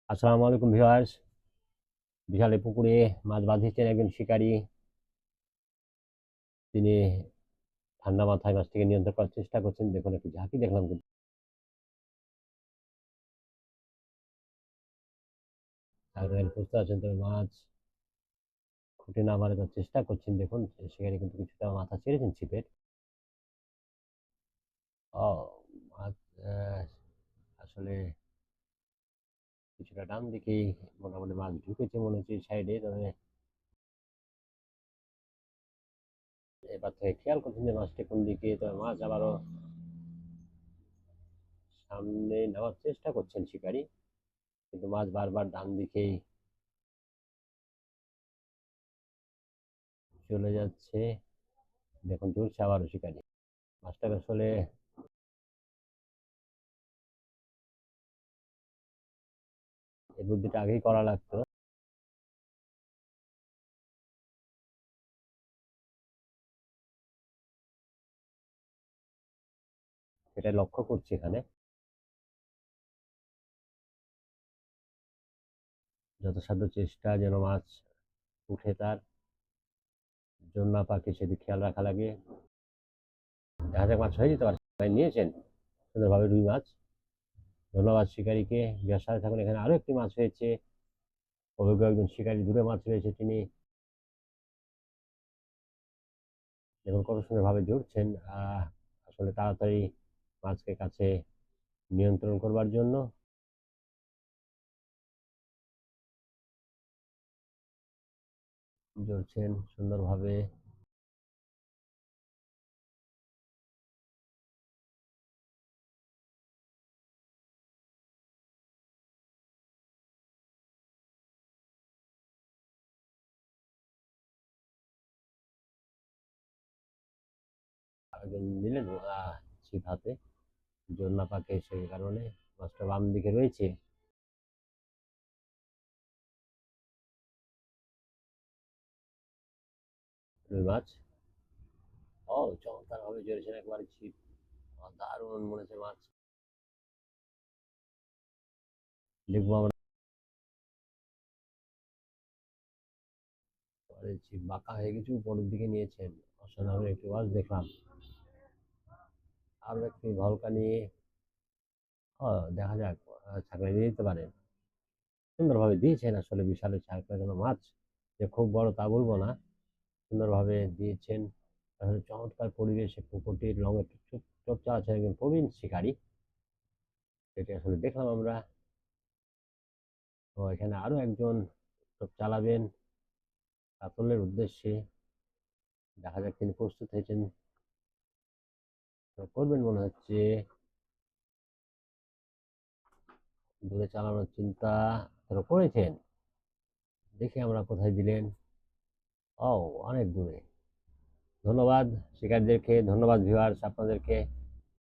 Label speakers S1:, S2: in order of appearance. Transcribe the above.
S1: আসসালামু আলাইকুম ভিউয়ার্স। বিশাল এই পুকুরে মাছ বাঁধিয়েছেন একজন শিকারী। তিনি ঠান্ডা মাথায় মাছটিকে নিয়ন্ত্রণ করার চেষ্টা করছেন। দেখুন, একটু ঝাঁকি দেখলাম কিন্তু বুঝতে পারছেন, তবে মাছ খুঁটে না মারে তার চেষ্টা করছেন। দেখুন, শিকারী কিন্তু কিছুটা মাথা ছেড়েছেন ছিপের। ও মাছ আসলে কিছুটা ডান দিকেই মোটামুটি মাছ ঢুকেছে মনে হচ্ছে সাইডে। তবে এবার থেকে খেয়াল করছেন যে মাছটি কোন দিকে। তবে মাছ আবারও সামনে নেওয়ার চেষ্টা করছেন শিকারী, কিন্তু মাছ বারবার ডান দিকেই চলে যাচ্ছে। দেখুন, জোরছে আবারও শিকারী। মাছটাকে আসলে এই বুদ্ধিটা আগেই করা লাগতো। সেটা লক্ষ্য করছি এখানে। যথাসাধ্য চেষ্টা যেন মাছ উঠে তার জন্য না পাকে সেদিকে খেয়াল রাখা লাগে। দেখা যাক, মাছ হয়ে যেতে পারে। ভাই নিয়েছেন সুন্দরভাবে রুই মাছ। ধন্যবাদ শিকারীকে। বিয়ার সাথে থাকুন। এখানে আরো একটি মাছ হয়েছে। অভিজ্ঞ একজন শিকারী, দূরে মাছ রয়েছে তিনি। দেখুন কত সুন্দরভাবে জুড়ছেন। আসলে তাড়াতাড়ি মাছকে কাছে নিয়ন্ত্রণ করবার জন্য জুড়ছেন সুন্দরভাবে। একজন নিলেন ছিপ হাতে, জোর না পাকে সেই কারণে। মাছটা বাম দিকে রয়েছে। রুই মাছ চমৎকার ভাবে জড়িয়েছেন একবারে ছিপ। দারুণ মনে হচ্ছে মাছ। দেখবো আমরা। ছিপ বাঁকা হয়ে গেছে, উপরের দিকে নিয়েছেন। অসাধারণ একটি মাছ দেখলাম। আরো একটি ভলকা নিয়ে দেখা যাক, ছাকড়া নিয়ে যেতে পারেন। সুন্দরভাবে দিয়েছেন। আসলে বিশাল ছাকড়া কোনো মাছ যে খুব বড় তা বলবো না, সুন্দরভাবে দিয়েছেন। আসলে চমৎকার পরিবেশে পুকুরটির রঙে চর্চা আছে একজন প্রবীণ শিকারী, সেটি আসলে দেখলাম আমরা। তো এখানে আরো একজন চালাবেন কাতলের উদ্দেশ্যে। দেখা যাক তিনি প্রস্তুত হয়েছেন, করবেন মনে হচ্ছে। দূরে চালানোর চিন্তা করেছেন। দেখি আমরা কোথায় দিলেন। ও, অনেক দূরে। ধন্যবাদ শিকারীদেরকে, ধন্যবাদ ভিউয়ার্স আপনাদেরকে।